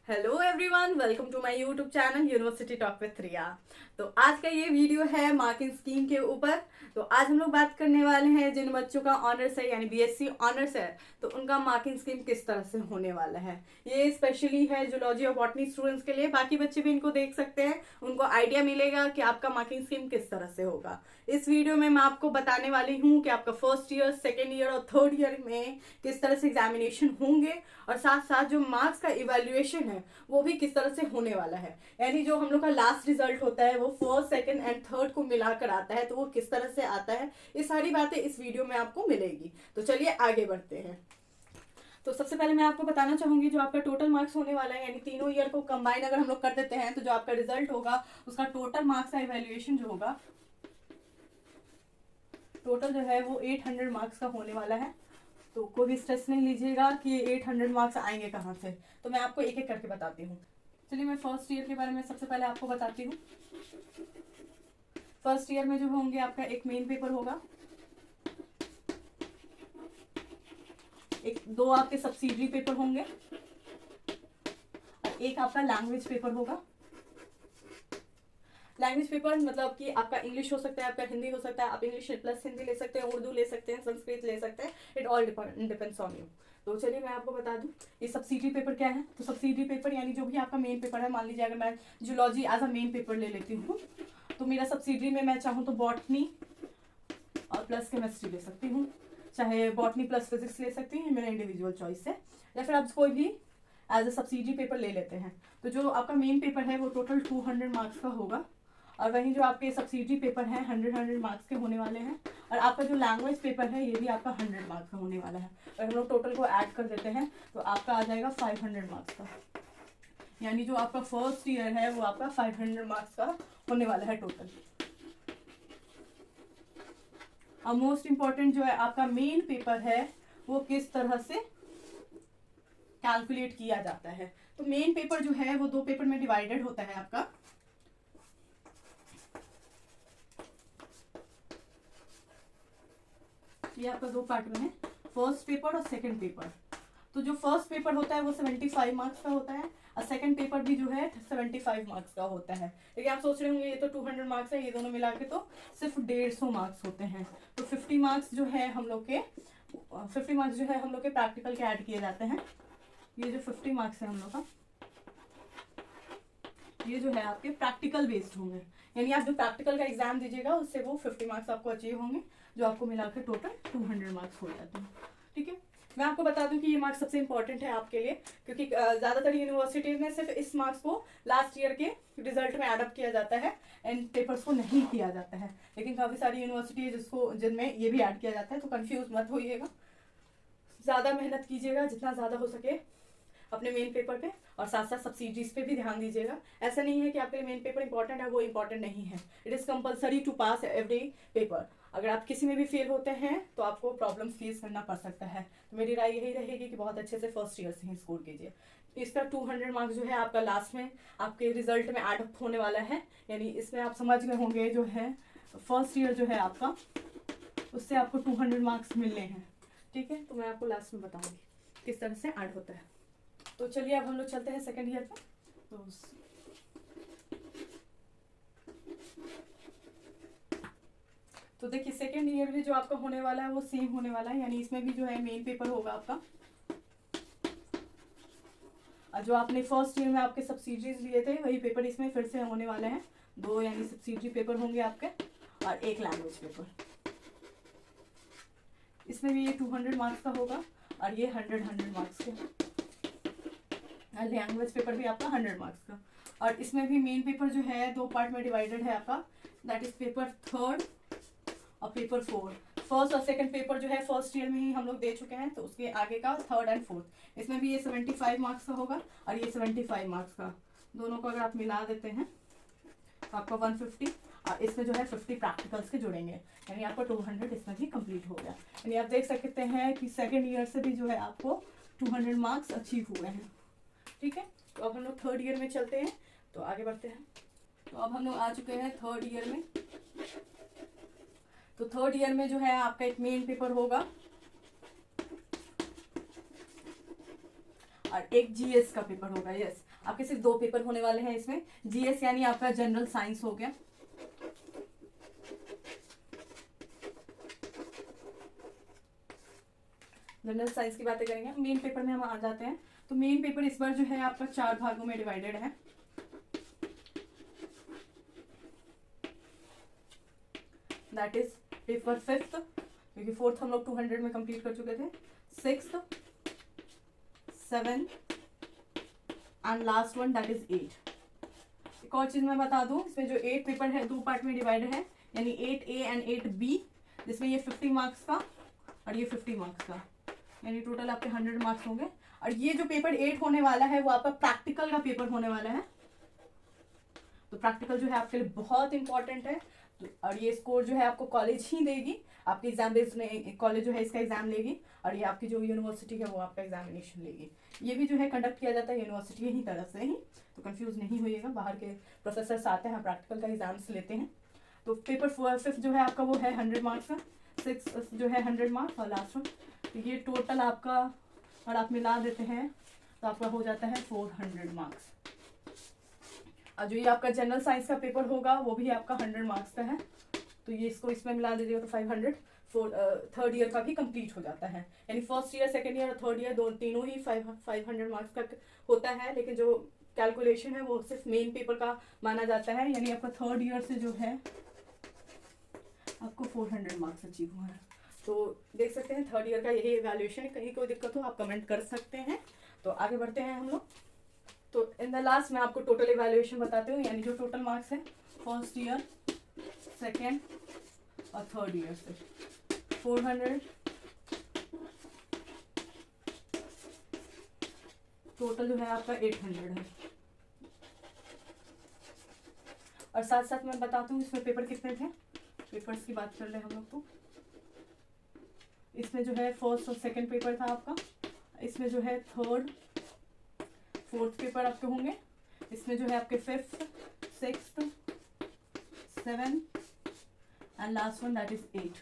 Hello everyone, welcome to my YouTube channel university talk with Riya. तो आज का ये वीडियो है मार्किंग स्कीम के ऊपर। तो आज हम लोग बात करने वाले हैं जिन बच्चों का ऑनर्स है यानी बीएससी ऑनर्स है, तो उनका मार्किंग स्कीम किस तरह से होने वाला है। ये स्पेशली है जूलॉजी और बॉटनी स्टूडेंट्स के लिए, बाकी बच्चे भी इनको देख सकते हैं, उनको आइडिया मिलेगा कि आपका मार्किंग स्कीम किस तरह से होगा। इस वीडियो में मैं आपको बताने वाली हूँ कि आपका फर्स्ट ईयर, सेकेंड ईयर और थर्ड ईयर में किस तरह से एग्जामिनेशन होंगे, और साथ साथ जो मार्क्स का इवेल्युएशन है वो भी किस तरह से होने वाला है। यानी जो हम लोग का लास्ट रिजल्ट होता है वो फर्स्ट, सेकंड एंड थर्ड को मिलाकर आता है, तो वो किस तरह से आता है, ये सारी बातें इस वीडियो में आपको मिलेगी। तो चलिए आगे बढ़ते हैं। तो सबसे पहले मैं आपको बताना चाहूंगी जो आपका टोटल मार्क्स होने वाला है, यानी तीनों ईयर को कंबाइन अगर हम लोग कर देते हैं तो जो आपका रिजल्ट होगा उसका टोटल मार्क्स का इवेल्युएशन जो होगा, टोटल जो है वो 800 मार्क्स का होने वाला है। तो कोई भी स्ट्रेस नहीं लीजिएगा कि ये 800 मार्क्स आएंगे कहाँ से, तो मैं आपको एक एक करके बताती हूँ। चलिए मैं फर्स्ट ईयर के बारे में सबसे पहले आपको बताती हूँ। फर्स्ट ईयर में जो होंगे आपका एक मेन पेपर होगा, एक दो आपके सब्सिडरी पेपर होंगे, और एक आपका लैंग्वेज पेपर होगा। लैंग्वेज पेपर मतलब कि आपका इंग्लिश हो सकता है, आपका हिंदी हो सकता है, आप इंग्लिश प्लस हिंदी ले सकते हैं, उर्दू ले सकते हैं, संस्कृत ले सकते हैं, it all depends on you. तो चलिए मैं आपको बता दूं ये सब्सिडरी पेपर क्या है। तो सब्सिडरी पेपर यानी जो भी आपका मेन पेपर है, मान लीजिए अगर मैं zoology as a main paper ले लेती हूँ, तो मेरा सब्सिडरी में मैं चाहूँ तो बॉटनी और प्लस केमिस्ट्री ले सकती हूँ, चाहे बॉटनी प्लस फिजिक्स ले सकती हूँ, मेरा इंडिविजुअल चॉइस है, या फिर आप कोई भी एज अ सब्सिडरी पेपर ले लेते हैं। तो जो आपका मेन पेपर है वो टोटल 200 मार्क्स का होगा, और वहीं जो आपके सब्सिडरी पेपर हैं 100 मार्क्स के होने वाले हैं, और आपका जो लैंग्वेज पेपर है ये भी आपका 100 मार्क्स का होने वाला है। अगर हम लोग टोटल को ऐड कर देते हैं तो आपका आ जाएगा 500 मार्क्स का, यानी जो आपका फर्स्ट ईयर है वो आपका 500 मार्क्स का होने वाला है टोटल। और मोस्ट इंपॉर्टेंट जो है आपका मेन पेपर है वो किस तरह से कैलकुलेट किया जाता है। तो मेन पेपर जो है वो दो पेपर में डिवाइडेड होता है आपका। ये आपका दो पार्ट में है, फर्स्ट पेपर और सेकंड पेपर। तो जो फर्स्ट पेपर होता है वो 75 मार्क्स का होता है, और सेकंड पेपर भी जो है 75 मार्क्स का होता है। लेकिन आप सोच रहे होंगे ये तो 200 मार्क्स है, ये दोनों मिला के तो सिर्फ 150 मार्क्स होते हैं। तो 50 मार्क्स जो है हम लोग के 50 मार्क्स जो है हम लोग के प्रैक्टिकल के ऐड किए जाते हैं। ये जो 50 मार्क्स है हम लोग का, ये जो है आपके प्रैक्टिकल बेस्ड होंगे, यानी आप जो प्रैक्टिकल का एग्जाम दीजिएगा उससे वो 50 मार्क्स आपको अचीव होंगे, जो आपको मिलाकर टोटल 200 मार्क्स हो जाते हैं। ठीक है, मैं आपको बता दूं कि ये मार्क्स सबसे इंपॉर्टेंट है आपके लिए, क्योंकि ज़्यादातर यूनिवर्सिटीज़ में सिर्फ इस मार्क्स को लास्ट ईयर के रिजल्ट में एडअप किया जाता है, एंड पेपर्स को नहीं किया जाता है। लेकिन काफ़ी सारी यूनिवर्सिटीज जिसको जिनमें ये भी ऐड किया जाता है, तो कन्फ्यूज मत होइएगा, ज़्यादा मेहनत कीजिएगा जितना ज़्यादा हो सके अपने मेन पेपर पे, और साथ साथ सब्सिडीज पे भी ध्यान दीजिएगा। ऐसा नहीं है कि आपके लिए मेन पेपर इंपॉर्टेंट है, वो इंपॉर्टेंट नहीं है। It is compulsory to pass every paper. अगर आप किसी में भी फेल होते हैं तो आपको प्रॉब्लम फेस करना पड़ सकता है। तो मेरी राय यही रहेगी कि बहुत अच्छे से फर्स्ट ईयर से ही स्कोर कीजिए। इसका 200 मार्क्स जो है आपका लास्ट में आपके रिजल्ट में एड अप होने वाला है, यानी इसमें आप समझ गए होंगे जो है फर्स्ट ईयर जो है आपका, उससे आपको 200 मार्क्स मिलने हैं। ठीक है, तो मैं आपको लास्ट में बताऊंगी किस तरह से ऐड होता है। तो चलिए अब हम लोग चलते हैं सेकेंड ईयर पर। तो देखिए सेकेंड ईयर में जो आपका होने वाला है वो सेम होने वाला है, यानी इसमें भी जो है मेन पेपर होगा आपका, और जो आपने फर्स्ट ईयर में आपके सब्सिडीज लिए थे वही पेपर इसमें फिर से होने वाले हैं। दो यानी सब्सिडरी पेपर होंगे आपके, और एक लैंग्वेज पेपर। इसमें भी ये 200 मार्क्स का होगा, और ये 100 मार्क्स के। लैंग्वेज पेपर भी आपका 100 मार्क्स का। और इसमें भी मेन पेपर जो है दो पार्ट में डिवाइडेड है आपका, दैट इज पेपर थर्ड और पेपर फोर्थ। फर्स्ट और सेकंड पेपर जो है फर्स्ट ईयर में ही हम लोग दे चुके हैं, तो उसके आगे का थर्ड एंड फोर्थ, इसमें भी ये 75 मार्क्स का होगा, और ये 75 मार्क्स का। दोनों को अगर आप मिला देते हैं तो आपका 150, और इसमें जो है 50 प्रैक्टिकल्स के जुड़ेंगे, यानी आपका 200 इसमें भी कंप्लीट हो गया। यानी आप देख सकते हैं कि सेकेंड ईयर से भी जो है आपको 200 मार्क्स अचीव हुए हैं। ठीक है, तो अब हम लोग थर्ड ईयर में चलते हैं, तो आगे बढ़ते हैं। तो अब हम लोग आ चुके हैं थर्ड ईयर में। तो थर्ड ईयर में जो है आपका एक मेन पेपर होगा, और एक जीएस का पेपर होगा। यस, आपके सिर्फ 2 पेपर होने वाले हैं इसमें। जीएस यानी आपका जनरल साइंस हो गया, जनरल साइंस की बातें करेंगे। मेन पेपर में हम आ जाते हैं। तो मेन पेपर इस बार जो है आपका 4 भागों में डिवाइडेड है। दैट इज पेपर 5th, क्योंकि 4th हम लोग 200 में कंप्लीट कर चुके थे, 6th, 7th and last one that is 8th। एक और चीज मैं बता दूं, इसमें जो 8 पेपर है 2 पार्ट में डिवाइडेड है, यानी 8A एंड 8B, जिसमें ये 50 मार्क्स का और ये 50 मार्क्स का, यानी टोटल आपके 100 मार्क्स होंगे। और ये जो पेपर 8 होने वाला है वो आपका प्रैक्टिकल का पेपर होने वाला है। तो प्रैक्टिकल जो है आपके लिए बहुत इंपॉर्टेंट है। तो और ये स्कोर जो है आपको कॉलेज ही देगी, आपके एग्जाम बेस में कॉलेज जो है इसका एग्जाम लेगी, और ये आपकी जो यूनिवर्सिटी है वो आपका एग्जामिनेशन लेगी। ये भी जो है कंडक्ट किया जाता है यूनिवर्सिटी ही तरफ से ही, तो कंफ्यूज नहीं होइएगा। बाहर के प्रोफेसर्स आते हैं, प्रैक्टिकल का एग्जाम्स लेते हैं। तो पेपर 5 जो है आपका वो है 100 मार्क्स का, 6 जो है 100 मार्क्स, और लास्ट वन तो ये टोटल आपका और आप मिला देते हैं तो आपका हो जाता है 400 मार्क्स। और जो ये आपका जनरल साइंस का पेपर होगा वो भी आपका 100 मार्क्स का है, तो ये इसको इसमें मिला दीजिएगा तो 500। थर्ड ईयर का भी कंप्लीट हो जाता है, यानी फर्स्ट ईयर, सेकेंड ईयर और थर्ड ईयर तीनों ही 500 मार्क्स का होता है। लेकिन जो कैलकुलेशन है वो सिर्फ मेन पेपर का माना जाता है, यानी आपका थर्ड ईयर से जो है आपको 400 मार्क्स अचीव हुआ है। तो देख सकते हैं थर्ड ईयर का यही इवैल्यूएशन है। कहीं कोई दिक्कत हो आप कमेंट कर सकते हैं। तो आगे बढ़ते हैं हम लोग। तो इन द लास्ट मैं आपको टोटल इवैल्यूएशन बताती हूँ, यानी जो टोटल मार्क्स है फर्स्ट ईयर, सेकेंड और थर्ड ईयर से 400, टोटल जो है आपका 800 है। और साथ साथ मैं बताती हूँ इसमें पेपर कितने थे। पेपर्स की बात कर रहे हैं हम लोग, तो इसमें जो है फर्स्ट और सेकंड पेपर था आपका, इसमें जो है थर्ड, फोर्थ पेपर आपके होंगे, इसमें जो है आपके 5th, 6th, 7th and last one that is 8th।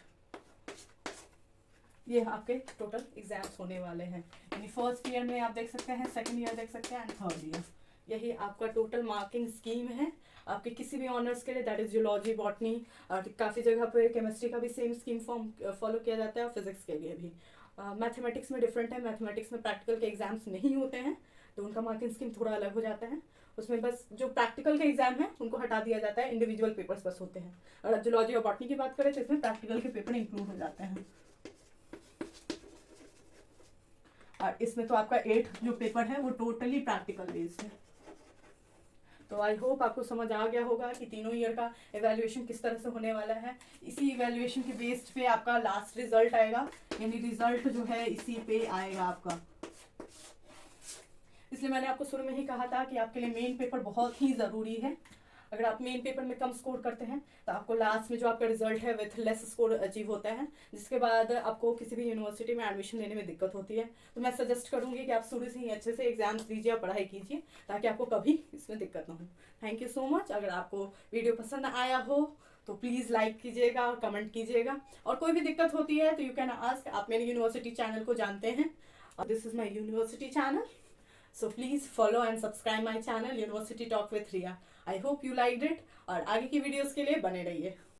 ये आपके टोटल एग्जाम्स होने वाले हैं, यानी फर्स्ट ईयर में आप देख सकते हैं, सेकंड ईयर देख सकते हैं एंड थर्ड ईयर। यही आपका टोटल मार्किंग स्कीम है आपके किसी भी ऑनर्स के लिए, दैट इज जियोलॉजी, बॉटनी, और काफ़ी जगह पे केमिस्ट्री का भी सेम स्कीम फॉलो किया जाता है, और फिजिक्स के लिए भी। मैथमेटिक्स में डिफरेंट है, मैथमेटिक्स में प्रैक्टिकल के एग्जाम्स नहीं होते हैं, तो उनका मार्किंग स्कीम थोड़ा अलग हो जाता है। उसमें बस जो प्रैक्टिकल के एग्जाम है उनको हटा दिया जाता है, इंडिविजुअल पेपर्स बस होते हैं। और जियोलॉजी और बॉटनी की बात करें तो इसमें प्रैक्टिकल के पेपर इंक्लूड हो जाते हैं। और इसमें तो आपका 8 जो पेपर है वो टोटली प्रैक्टिकल बेस्ड है। तो आई होप आपको समझ आ गया होगा कि तीनों ईयर का एवेल्युएशन किस तरह से होने वाला है। इसी एवेल्युएशन के बेस्ड पे आपका लास्ट रिजल्ट आएगा, यानी रिजल्ट जो है इसी पे आएगा आपका। इसलिए मैंने आपको शुरू में ही कहा था कि आपके लिए मेन पेपर बहुत ही ज़रूरी है। अगर आप मेन पेपर में कम स्कोर करते हैं तो आपको लास्ट में जो आपका रिजल्ट है विथ लेस स्कोर अचीव होता है, जिसके बाद आपको किसी भी यूनिवर्सिटी में एडमिशन लेने में दिक्कत होती है। तो मैं सजेस्ट करूंगी कि आप शुरू से ही अच्छे से एग्जाम्स दीजिए और पढ़ाई कीजिए, ताकि आपको कभी इसमें दिक्कत ना हो। Thank you so much. अगर आपको वीडियो पसंद आया हो तो प्लीज़ लाइक कीजिएगा और कमेंट कीजिएगा, और कोई भी दिक्कत होती है तो यू कैन आस्क। आप मेरे यूनिवर्सिटी चैनल को जानते हैं, this is my university channel, so please follow and subscribe my channel University Talk with Riya. I hope you liked it, और आगे की वीडियोस के लिए बने रहिए।